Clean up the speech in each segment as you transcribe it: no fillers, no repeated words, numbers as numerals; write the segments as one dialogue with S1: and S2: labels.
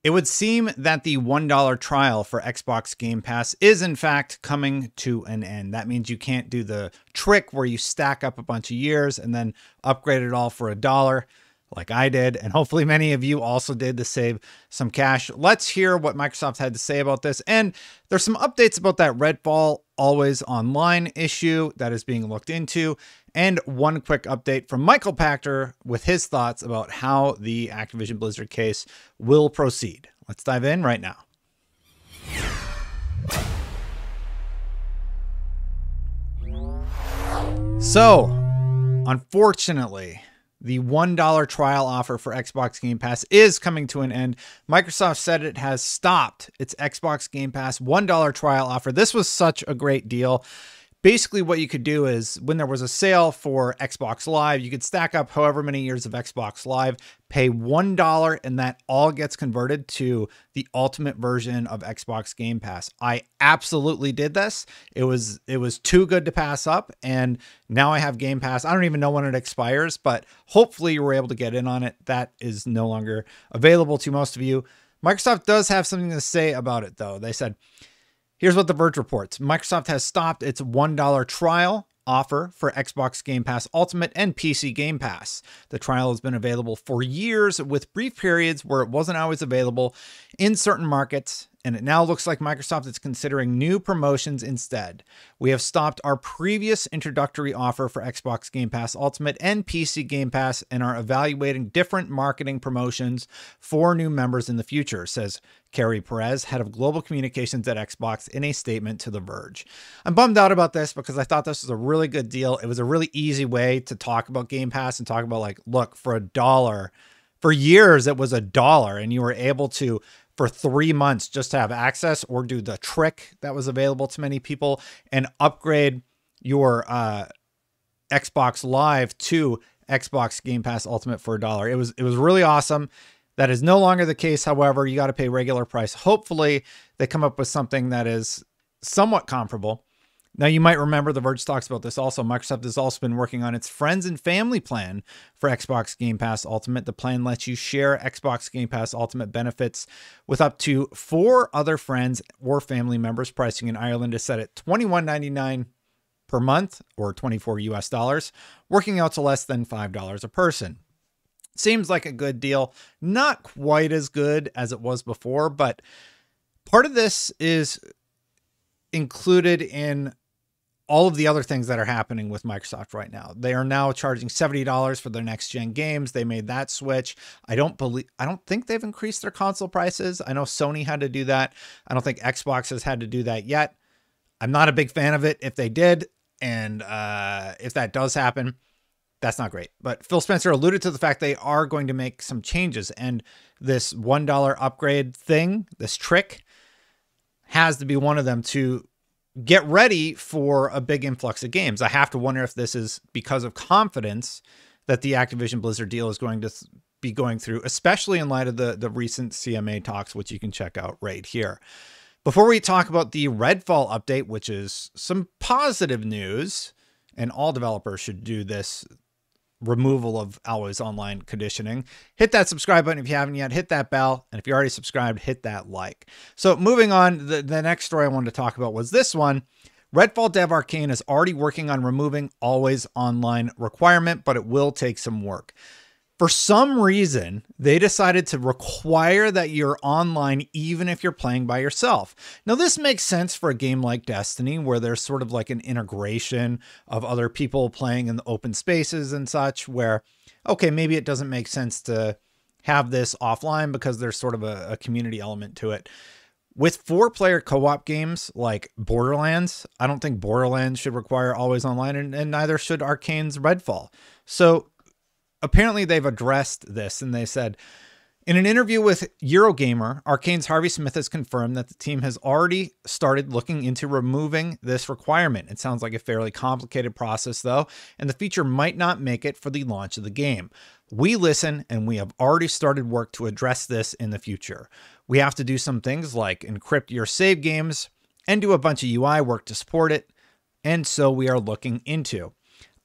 S1: It would seem that the $1 trial for Xbox Game Pass is in fact coming to an end. That means you can't do the trick where you stack up a bunch of years and then upgrade it all for $1 like I did. And hopefully many of you also did to save some cash. Let's hear what Microsoft had to say about this. And there's some updates about that Redfall Always Online issue that is being looked into. And one quick update from Michael Pachter with his thoughts about how the Activision Blizzard case will proceed. Let's dive in right now. So, unfortunately, the $1 trial offer for Xbox Game Pass is coming to an end. Microsoft said it has stopped its Xbox Game Pass $1 trial offer. This was such a great deal. Basically, what you could do is when there was a sale for Xbox Live, you could stack up however many years of Xbox Live, pay $1, and that all gets converted to the ultimate version of Xbox Game Pass. I absolutely did this. It was too good to pass up, and now I have Game Pass. I don't even know when it expires, but hopefully you were able to get in on it. That is no longer available to most of you. Microsoft does have something to say about it, though. They said, here's what The Verge reports. Microsoft has stopped its $1 trial offer for Xbox Game Pass Ultimate and PC Game Pass. The trial has been available for years with brief periods where it wasn't always available in certain markets, and it now looks like Microsoft is considering new promotions instead. We have stopped our previous introductory offer for Xbox Game Pass Ultimate and PC Game Pass and are evaluating different marketing promotions for new members in the future, says Carrie Perez, head of global communications at Xbox, in a statement to The Verge. I'm bummed out about this because I thought this was a really good deal. It was a really easy way to talk about Game Pass and talk about, like, look, for $1, for years it was $1, and you were able to, for 3 months, just have access or do the trick that was available to many people and upgrade your Xbox Live to Xbox Game Pass Ultimate for $1. It was really awesome. That is no longer the case. However, you got to pay regular price. Hopefully they come up with something that is somewhat comparable. Now, you might remember The Verge talks about this also. Microsoft has also been working on its friends and family plan for Xbox Game Pass Ultimate. The plan lets you share Xbox Game Pass Ultimate benefits with up to 4 other friends or family members. Pricing in Ireland is set at $21.99 per month or $24 US, working out to less than $5 a person. Seems like a good deal. Not quite as good as it was before, but part of this is included in all of the other things that are happening with Microsoft right now. They are now charging $70 for their next gen games. They made that switch. I don't think they've increased their console prices. I know Sony had to do that. I don't think Xbox has had to do that yet. I'm not a big fan of it if they did. And if that does happen, that's not great. But Phil Spencer alluded to the fact they are going to make some changes. And this $1 upgrade thing, this trick, has to be one of them to get ready for a big influx of games. I have to wonder if this is because of confidence that the Activision Blizzard deal is going to be going through, especially in light of the recent CMA talks, which you can check out right here. Before we talk about the Redfall update, which is some positive news, and all developers should do this, removal of Always Online conditioning, hit that subscribe button if you haven't yet, hit that bell, and if you're already subscribed, hit that like. So moving on, the next story I wanted to talk about was this one. Redfall dev Arkane is already working on removing Always Online requirement, but it will take some work. For some reason, they decided to require that you're online even if you're playing by yourself. Now, this makes sense for a game like Destiny, where there's sort of like an integration of other people playing in the open spaces and such, where, okay, maybe it doesn't make sense to have this offline because there's sort of a community element to it. With 4-player co-op games like Borderlands, I don't think Borderlands should require Always Online, and neither should Arkane's Redfall. So apparently they've addressed this, and they said, in an interview with Eurogamer, Arkane's Harvey Smith has confirmed that the team has already started looking into removing this requirement. It sounds like a fairly complicated process, though, and the feature might not make it for the launch of the game. We listen, and we have already started work to address this in the future. We have to do some things like encrypt your save games and do a bunch of UI work to support it, and so we are looking into.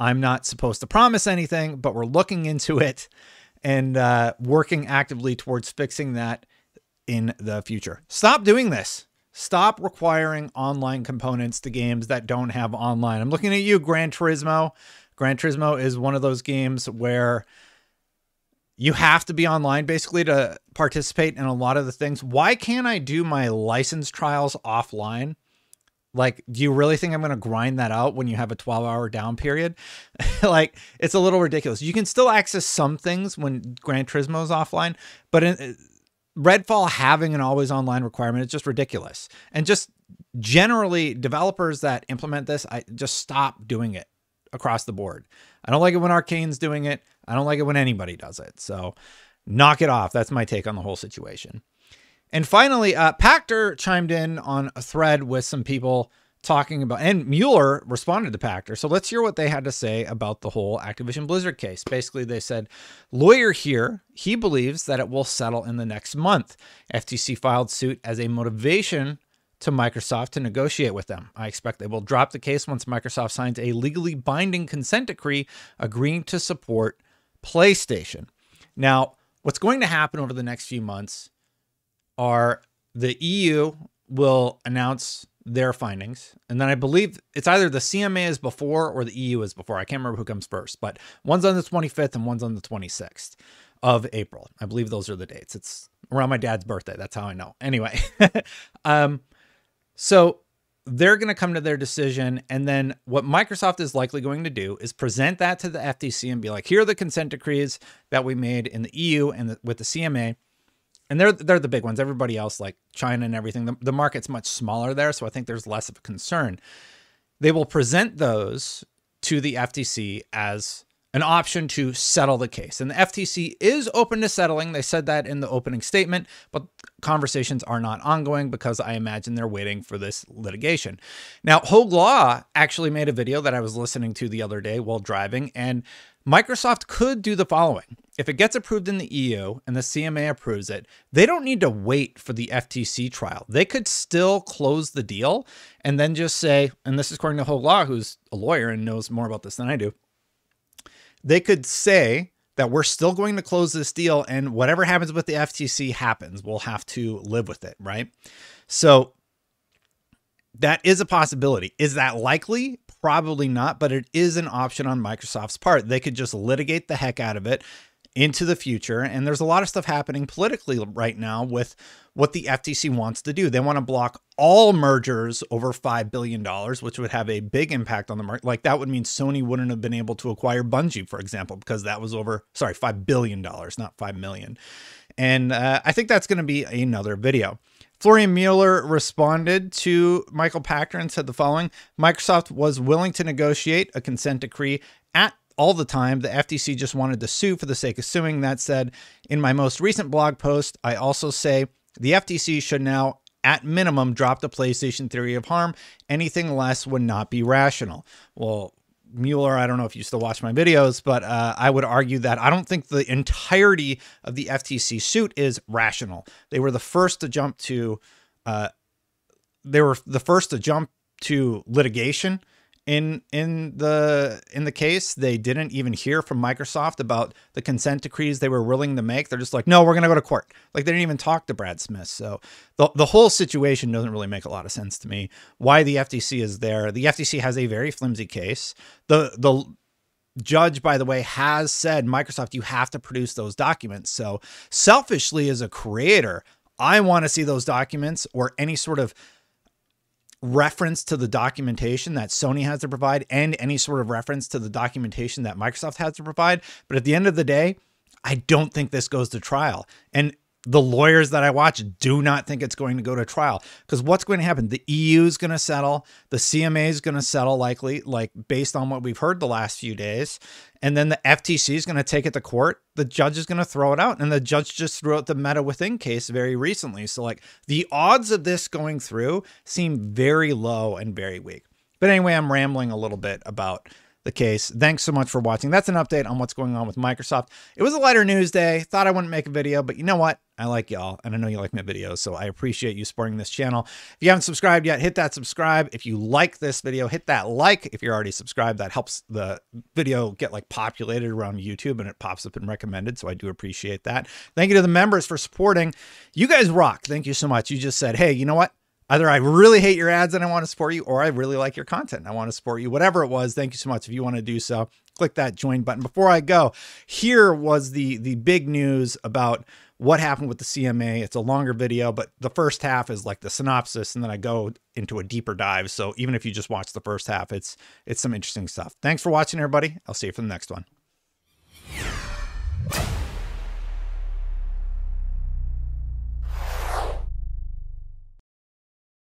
S1: I'm not supposed to promise anything, but we're looking into it and working actively towards fixing that. in the future. Stop doing this. Stop requiring online components to games that don't have online. I'm looking at you, Gran Turismo. Gran Turismo is one of those games where you have to be online basically to participate in a lot of the things. Why can't I do my license trials offline? Like, do you really think I'm going to grind that out when you have a 12-hour down period? Like, it's a little ridiculous. You can still access some things when Gran Turismo is offline, but Redfall having an always online requirement is just ridiculous. And just generally, developers that implement this, I just stop doing it across the board. I don't like it when Arkane's doing it. I don't like it when anybody does it. So knock it off. That's my take on the whole situation. And finally, Pachter chimed in on a thread with some people talking about, and Mueller responded to Pachter. So let's hear what they had to say about the whole Activision Blizzard case. Basically, they said, lawyer here, he believes that it will settle in the next month. FTC filed suit as a motivation to Microsoft to negotiate with them. I expect they will drop the case once Microsoft signs a legally binding consent decree agreeing to support PlayStation. Now, what's going to happen over the next few months are the EU will announce their findings. And then I believe it's either the CMA is before or the EU is before. I can't remember who comes first, but one's on the 25th and one's on the 26th of April. I believe those are the dates. It's around my dad's birthday. That's how I know. Anyway, so they're going to come to their decision. And then what Microsoft is likely going to do is present that to the FTC and be like, here are the consent decrees that we made in the EU and with the CMA. And they're the big ones. Everybody else, like China and everything, the market's much smaller there, so I think there's less of a concern. They will present those to the FTC as an option to settle the case. And the FTC is open to settling. They said that in the opening statement, but conversations are not ongoing because I imagine they're waiting for this litigation. Now, Hogue Law actually made a video that I was listening to the other day while driving, and Microsoft could do the following. If it gets approved in the EU and the CMA approves it, they don't need to wait for the FTC trial. They could still close the deal and then just say, and this is according to Hogue Law, who's a lawyer and knows more about this than I do, they could say that we're still going to close this deal and whatever happens with the FTC happens. We'll have to live with it, right? So that is a possibility. Is that likely? Probably not, but it is an option on Microsoft's part. They could just litigate the heck out of it into the future. And there's a lot of stuff happening politically right now with what the FTC wants to do. They want to block all mergers over $5 billion, which would have a big impact on the market. Like that would mean Sony wouldn't have been able to acquire Bungie, for example, because that was over, sorry, $5 billion, not 5 million. And I think that's going to be another video. Florian Mueller responded to Michael Pachter and said the following: Microsoft was willing to negotiate a consent decree at all the time. The FTC just wanted to sue for the sake of suing. That said, in my most recent blog post, I also say the FTC should now, at minimum, drop the PlayStation theory of harm. Anything less would not be rational. Well, Mueller, I don't know if you still watch my videos, but I would argue that I don't think the entirety of the FTC suit is rational. They were the first to jump to litigation in the case. They didn't even hear from Microsoft about the consent decrees they were willing to make. They're just like, no, we're going to go to court. Like they didn't even talk to Brad Smith. So the whole situation doesn't really make a lot of sense to me. Why the FTC is there. The FTC has a very flimsy case. The judge, by the way, has said, Microsoft, you have to produce those documents. So selfishly as a creator, I want to see those documents or any sort of reference to the documentation that Sony has to provide and any sort of reference to the documentation that Microsoft has to provide. But at the end of the day, I don't think this goes to trial. And the lawyers that I watch do not think it's going to go to trial, because what's going to happen? The EU is going to settle. The CMA is going to settle likely, like based on what we've heard the last few days. And then the FTC is going to take it to court. The judge is going to throw it out. And the judge just threw out the Meta Within case very recently. So like the odds of this going through seem very low and very weak. But anyway, I'm rambling a little bit about the case. Thanks so much for watching. That's an update on what's going on with Microsoft. It was a lighter news day. Thought I wouldn't make a video, but you know what? I like y'all, and I know you like my videos, so I appreciate you supporting this channel. If you haven't subscribed yet, hit that subscribe. If you like this video, hit that like. If you're already subscribed, that helps the video get like populated around YouTube, and it pops up and recommended, so I do appreciate that. Thank you to the members for supporting. You guys rock. Thank you so much. You just said, hey, you know what? Either I really hate your ads and I want to support you, or I really like your content and I want to support you. Whatever it was, thank you so much. If you want to do so, click that join button. Before I go, here was the big news about what happened with the CMA. It's a longer video, but the first half is like the synopsis, and then I go into a deeper dive. So even if you just watch the first half, it's some interesting stuff. Thanks for watching, everybody. I'll see you for the next one.